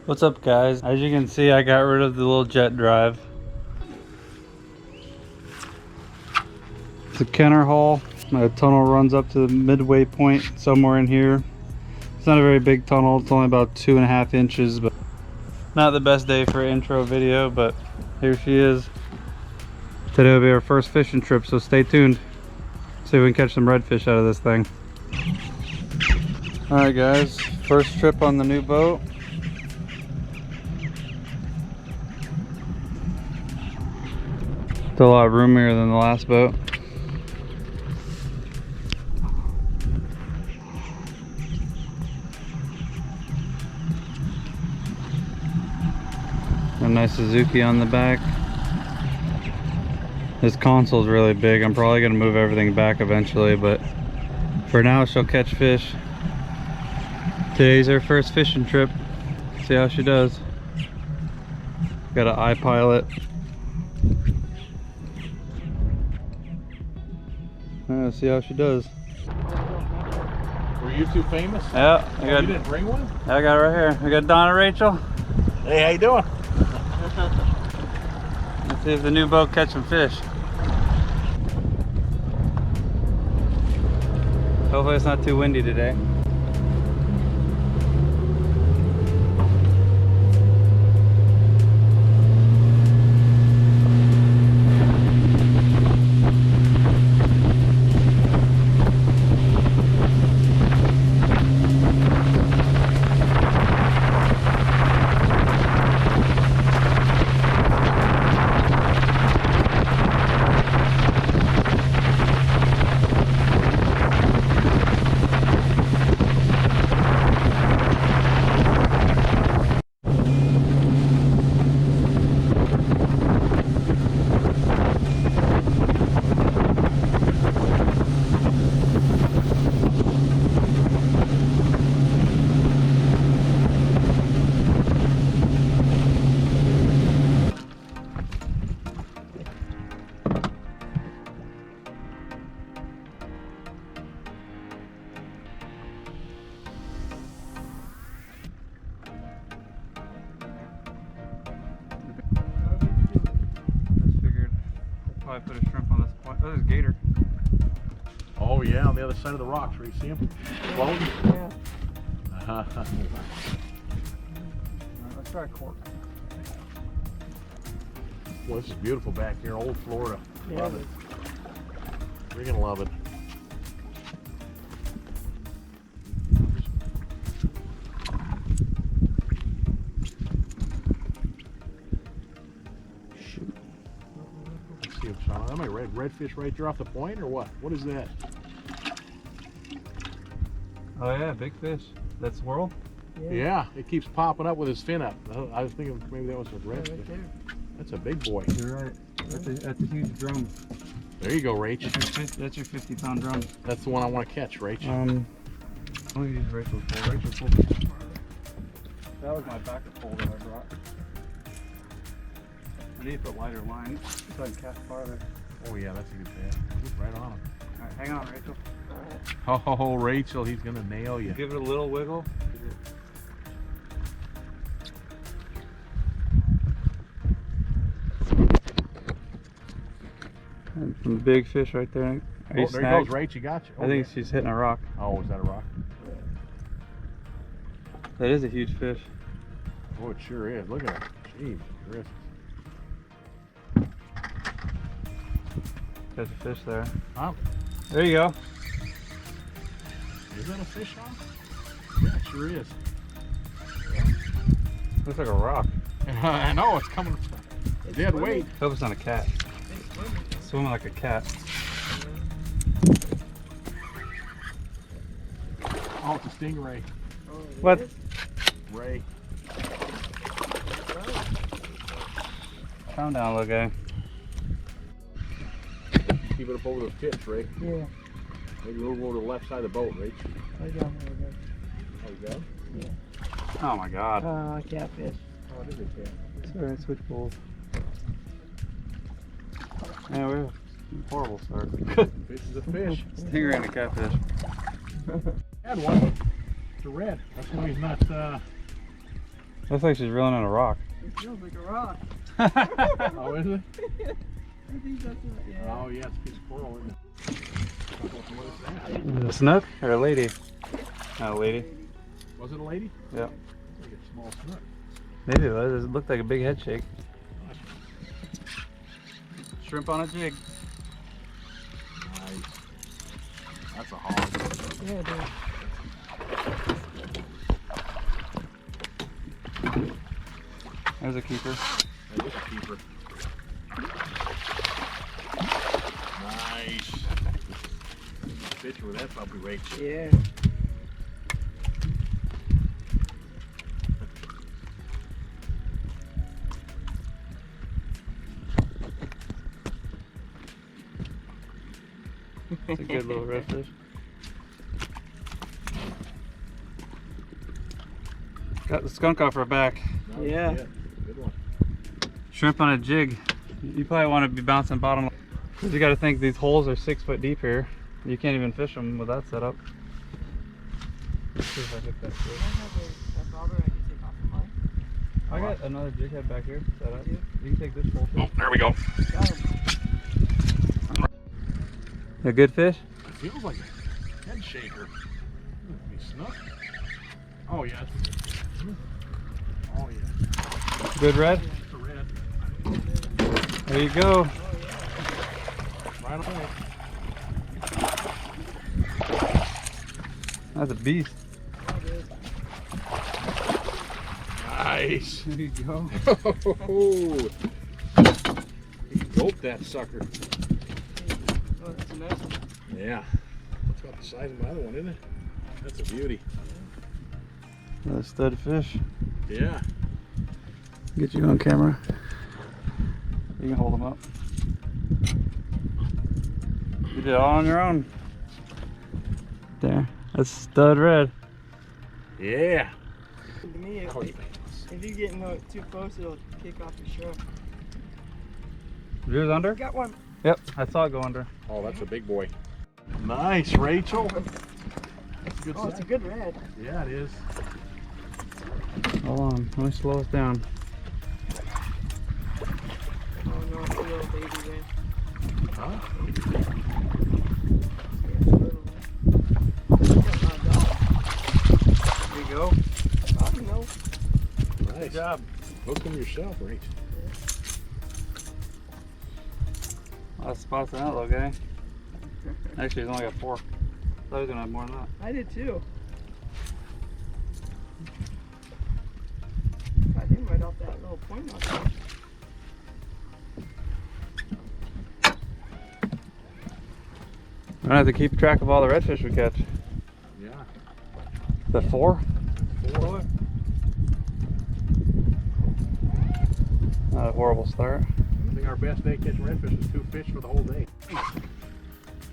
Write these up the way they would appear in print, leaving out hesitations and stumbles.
What's up, guys? As you can see, I got rid of the little jet drive. It's a Kenner hull. My tunnel runs up to the midway point somewhere in here. It's not a very big tunnel. It's only about 2.5 inches, but not the best day for an intro video, but here she is. Today will be our first fishing trip, so stay tuned. See if we can catch some redfish out of this thing. Alright guys, first trip on the new boat. It's a lot roomier than the last boat. A nice Suzuki on the back. This console's really big. I'm probably gonna move everything back eventually, but for now she'll catch fish. Today's her first fishing trip. See how she does. Got an iPilot. See how she does. Were you two famous? Yeah. You didn't bring one? I got it right here. We got Donna Rachel. Hey, how you doing? Let's see if the new boat catch some fish. Hopefully it's not too windy today. Put a shrimp on this point. Oh, there's a gator. Oh yeah, on the other side of the rocks. Where you see him? Floating? Yeah. Let's try a cork. Well, this is beautiful back here, old Florida. Yeah. Love it. We're gonna love it. Am I redfish right there off the point, or what? What is that? Oh yeah, big fish. That swirl? Yeah, it keeps popping up with his fin up. I was thinking maybe that was a redfish. Right there. That's a big boy. You're right. That's a huge drum. There you go, Rach. That's your 50-pound drum. That's the one I want to catch, Rach. I'm gonna use Rachel's pole. Rachel's pole. That was my backup pole that I brought. I need to put lighter line so I can cast farther. Oh yeah, that's a good bait. Right on him. Alright, hang on, Rachel. Oh, Rachel, he's gonna nail you. Give it a little wiggle. And some big fish right there. Are you there he goes, Rach. He got you. I think she's hitting a rock. Oh, is that a rock? That is a huge fish. Oh, it sure is. Look at it. Jeez, Chris. There's a fish there. Oh. There you go. Is that a fish on? Yeah, it sure is. Looks like a rock. I know, it's coming. Dead weight. Hope it's not a cat. Swimming like a cat. Oh, it's a stingray. What? Ray. Calm down, little guy. Keep it up over the pitch, Ray. Yeah. Maybe a little more to the left side of the boat, Ray. Right down there we go. Oh, you got it? Yeah. Oh my god. Catfish. Oh, it is a cat. It's alright, switch poles. Yeah, we're a horrible start. Fish is a fish. Stingray and a catfish. Had one. It's a red. That's why he's not Looks like she's reeling on a rock. It feels like a rock. Oh, is it? I think that's it, yeah. Oh, yeah, it's a piece of coral, isn't it? What is that? A snook or a lady? Oh, a lady. Was it a lady? Yep. Like a small snook. Maybe it was. It looked like a big head shake. Shrimp on a jig. Nice. That's a hog. Yeah, dude. There's a keeper. That is a keeper. Nice. Fish with that puppy rake. Yeah. It's a good little redfish. Got the skunk off her back. Nice. Yeah. Good one. Shrimp on a jig. You probably want to be bouncing bottom. Because you got to think these holes are 6 foot deep here. You can't even fish them with that setup. Let's see if I get that I good. have a bobber I can take off of mine. I got another jig head back here set up. You? You can take this hole too. Oh, there we go. Got him. A good fish? It feels like a head shaker. Be snook. Oh, yeah. Oh, yeah. Good red? It's a red. There you go. Right away. That's a beast. Nice. There you go. Oh, you gulped that sucker. Oh, that's a nice one. Yeah. That's about the size of my other one, isn't it? That's a beauty. Another stud fish. Yeah. Get you on camera. You can hold them up. You did it all on your own. There. That's stud red. Yeah. To me, That was if you get too close, it'll kick off your shrimp. Yours under? Got one. Yep, I saw it go under. Oh, that's a big boy. Nice, Rachel. That's a good Oh, size. it's a good red. Yeah, it is. Hold on, let me slow us down. Oh no, it's a little baby red. Huh? Yeah, it's a little red. Got knocked off. There you go. Oh, no. Nice. Good job. Hook them yourself, Rach. A lot of spots on that little guy. Actually, he's only got 4. I thought he was gonna have more than that. I did too. Got him right off that little point knock off. We're gonna have to keep track of all the redfish we catch. Yeah. Is that 4? 4. Not a horrible start. I think our best day catching redfish is 2 fish for the whole day.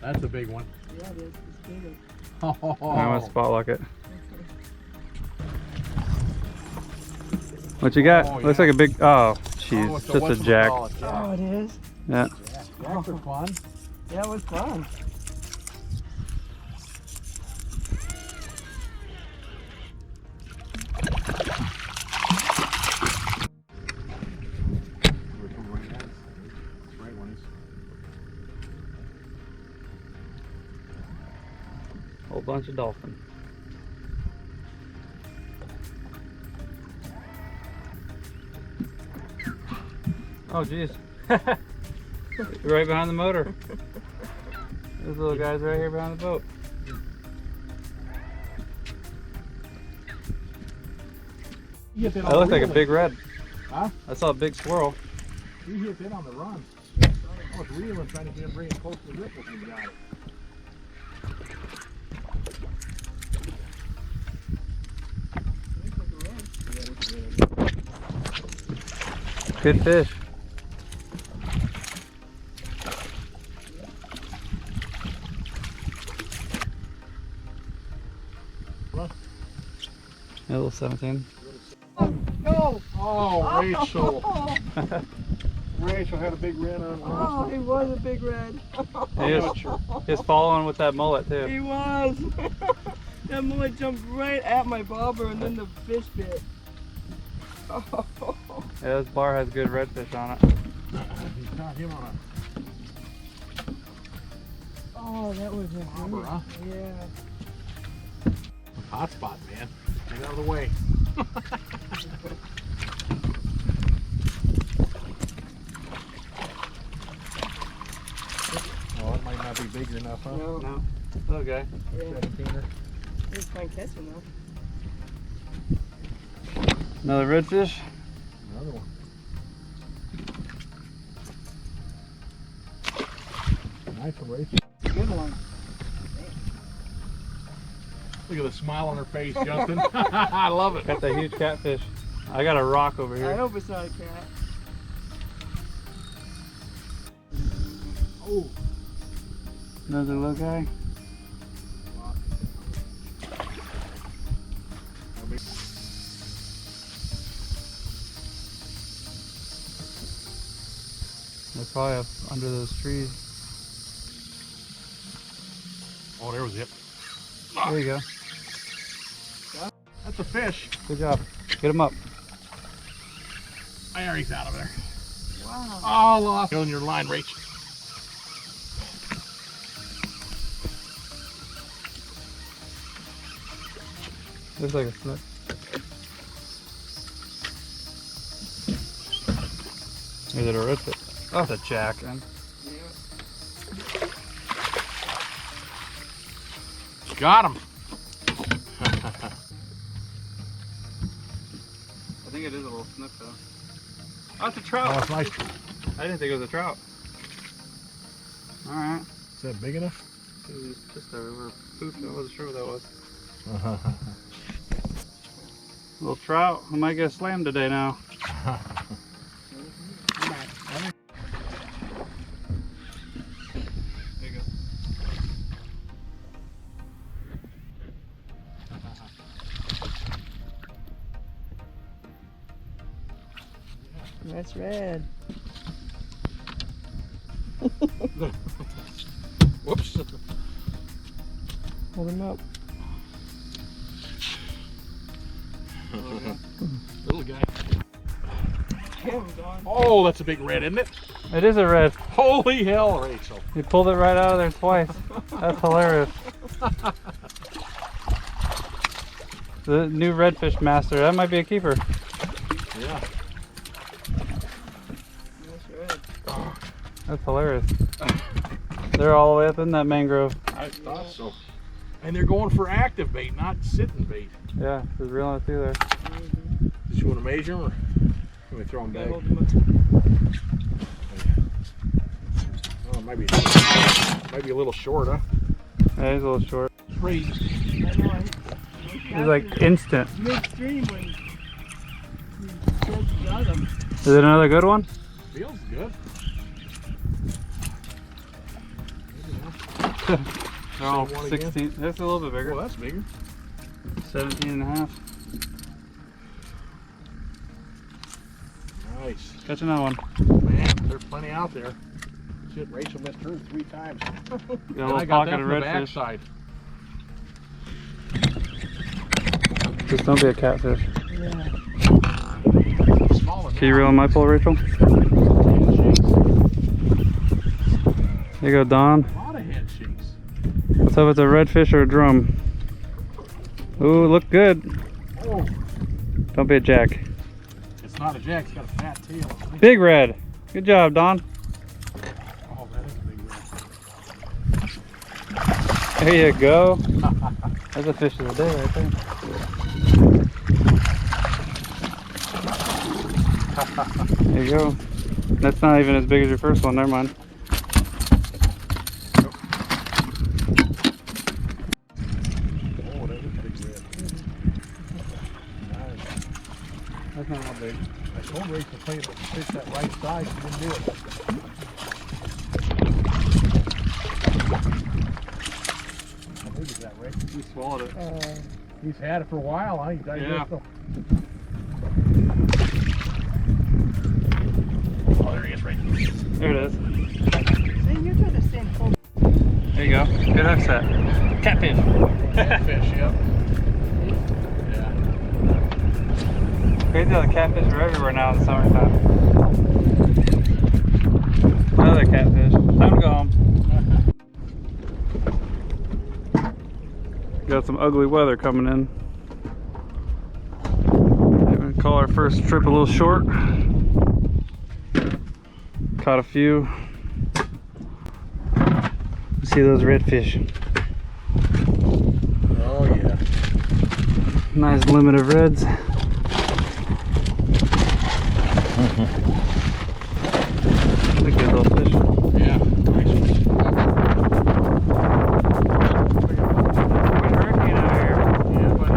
That's a big one. Yeah, it is. It's big. Oh. I want to spot lock it. What you got? Oh, Looks yeah. like a big. Oh, Oh, jeez, it's just a jack. whatchamacallit, Oh, it is? Yeah. Jacks are fun. Yeah, it was fun. Whole bunch of dolphin. Oh, jeez. You're right behind the motor. Those little guys right here behind the boat. You hit That looked like a big red. Huh? I saw a big swirl. You hit that on the run. I was reeling trying to get him bring it close to the ripples and you got it. Good fish. What? A little 17. No! Oh, Rachel. Oh, Rachel had a big red on oh, he was a big red. He's following with that mullet too. He was. That mullet jumped right at my bobber and then the fish bit. Yeah, this bar has good redfish on it. He's caught him on Oh, that was a a bobber, huh? Yeah. Hot spot, man. Get out of the way. Oh, that might not be big enough, huh? No. No. Okay. Yeah. 17er. It's fine catching though. Another redfish. Another one. Nice one, Rachel. Good one. Look at the smile on her face, Justin. I love it. Got that huge catfish. I got a rock over I here. hope it's not a cat. Oh. Another little guy. They're probably up under those trees. Oh, there was it. There you go. That's a fish. Good job. Get him up. There, he's out of there. Wow. Oh, lost. On your line, Rach. Looks like a snook. Is it a redfish? Oh, it's a jack. Man. Yeah. Got him. I think it is a little snook though. Oh, it's a trout. Oh, it's nice. I didn't think it was a trout. Alright. Is that big enough? It was just a little poof. I wasn't sure what that was. Little trout. I might get slammed today now. There you go. That's red. Whoops. Hold him up. Little guy. Get him, Don. Oh, that's a big red, isn't it? It is a red. Holy hell, Rachel. You pulled it right out of there twice. That's hilarious. The new redfish master. That might be a keeper. Yeah. That's red. That's hilarious. They're all the way up in that mangrove. I thought so. And they're going for active bait, not sitting bait. Yeah, there's real one through there. Did you want to measure them or can we throw them Okay, back? hold him up. Oh, might be a little short, huh? Yeah, he's a little short. Great. I know, He's like instant. midstream when he got him. Is it another good one? Feels good. They're all Same one again? 16. That's a little bit bigger. Well, that's bigger. 17 and a half. Nice. Catch another one. Man, there's plenty out there. Shit, Rachel missed her 3 times. Got a And little I got pocket that of from the redfish. backside. Just don't be a catfish. Yeah. Smaller Can you reel on my pole, Rachel? There you go, Don. A lot of head shakes. Let's hope it's a redfish or a drum. Ooh, look good. Oh, Don't be a jack. it's not a jack. It's got a fat tail. I think. Big red. Good job, Don. Oh, that is a big red. There you go. That's a fish of the day right there. There you go. That's not even as big as your first one. Never mind. Oh, that is a big red. Nice. That's not that big. I told Rachel to play the fish that right side. She didn't do it. How big is that, Rick? You swallowed it. He's had it for a while, huh? He's digested. Oh, there he is, right. There it is. See, you're doing the same pole. There you go. Good hook set. Catfish. Catfish, yep. Yeah. Crazy how the catfish are everywhere now in the summertime. Another catfish. Time to go home. Got some ugly weather coming in. We're gonna call our first trip a little short. Caught a few. See those redfish. Oh yeah. Nice limit of reds. That's a good little fish. Yeah, nice one. Hurricane out here. Yeah, but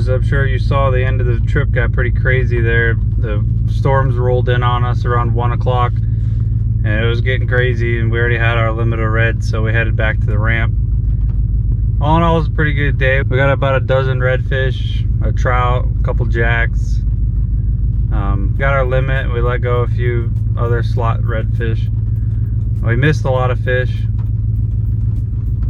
I'm sure you saw the end of the trip got pretty crazy there. The storms rolled in on us around 1 o'clock and it was getting crazy, and we already had our limit of red, so we headed back to the ramp. All in all, it was a pretty good day. We got about a dozen redfish, a trout, a couple jacks. Got our limit. We let go a few other slot redfish. We missed a lot of fish.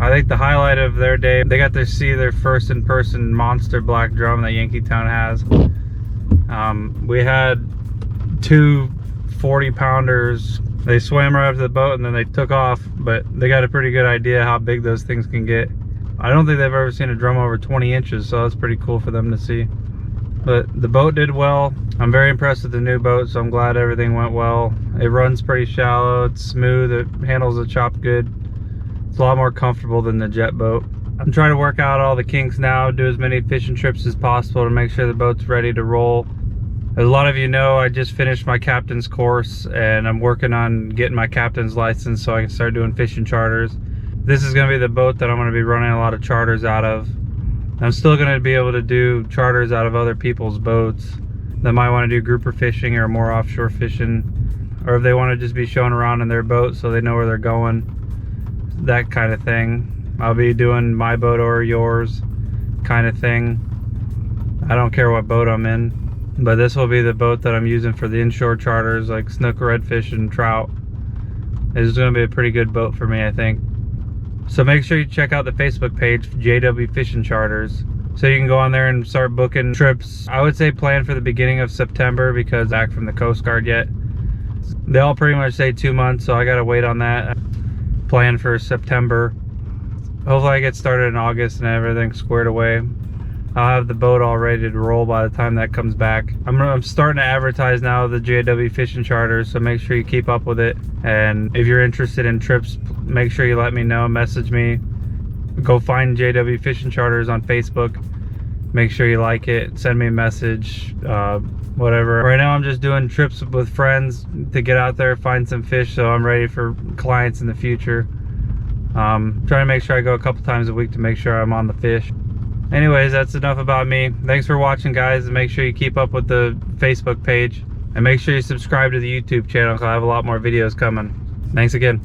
I think the highlight of their day, they got to see their first in-person monster black drum that Yankeetown has. We had two 40-pounders. They swam right up to the boat and then they took off, but they got a pretty good idea how big those things can get. I don't think they've ever seen a drum over 20 inches, so that's pretty cool for them to see. But the boat did well. I'm very impressed with the new boat, so I'm glad everything went well. It runs pretty shallow, it's smooth, it handles the chop good. It's a lot more comfortable than the jet boat. I'm trying to work out all the kinks now, do as many fishing trips as possible to make sure the boat's ready to roll. As a lot of you know, I just finished my captain's course and I'm working on getting my captain's license so I can start doing fishing charters. This is going to be the boat that I'm going to be running a lot of charters out of. I'm still going to be able to do charters out of other people's boats that might want to do grouper fishing or more offshore fishing, or if they want to just be shown around in their boat so they know where they're going, that kind of thing. I'll be doing my boat or yours kind of thing. I don't care what boat I'm in, but this will be the boat that I'm using for the inshore charters like snook, redfish, and trout. It's going to be a pretty good boat for me, I think. So make sure you check out the Facebook page, JW Fishing Charters, so you can go on there and start booking trips. I would say plan for the beginning of September because I'm back from the Coast Guard yet. They all pretty much say 2 months, so I gotta wait on that. Plan for September. Hopefully I get started in August and everything's squared away. I'll have the boat all ready to roll by the time that comes back. I'm starting to advertise now the JW Fishing Charters, so make sure you keep up with it. And if you're interested in trips, make sure you let me know, message me. Go find JW Fishing Charters on Facebook. Make sure you like it, send me a message, whatever. Right now I'm just doing trips with friends to get out there, find some fish, so I'm ready for clients in the future. Trying to make sure I go a couple times a week to make sure I'm on the fish. Anyways, that's enough about me. Thanks for watching, guys, and make sure you keep up with the Facebook page and make sure you subscribe to the YouTube channel because I have a lot more videos coming. Thanks again.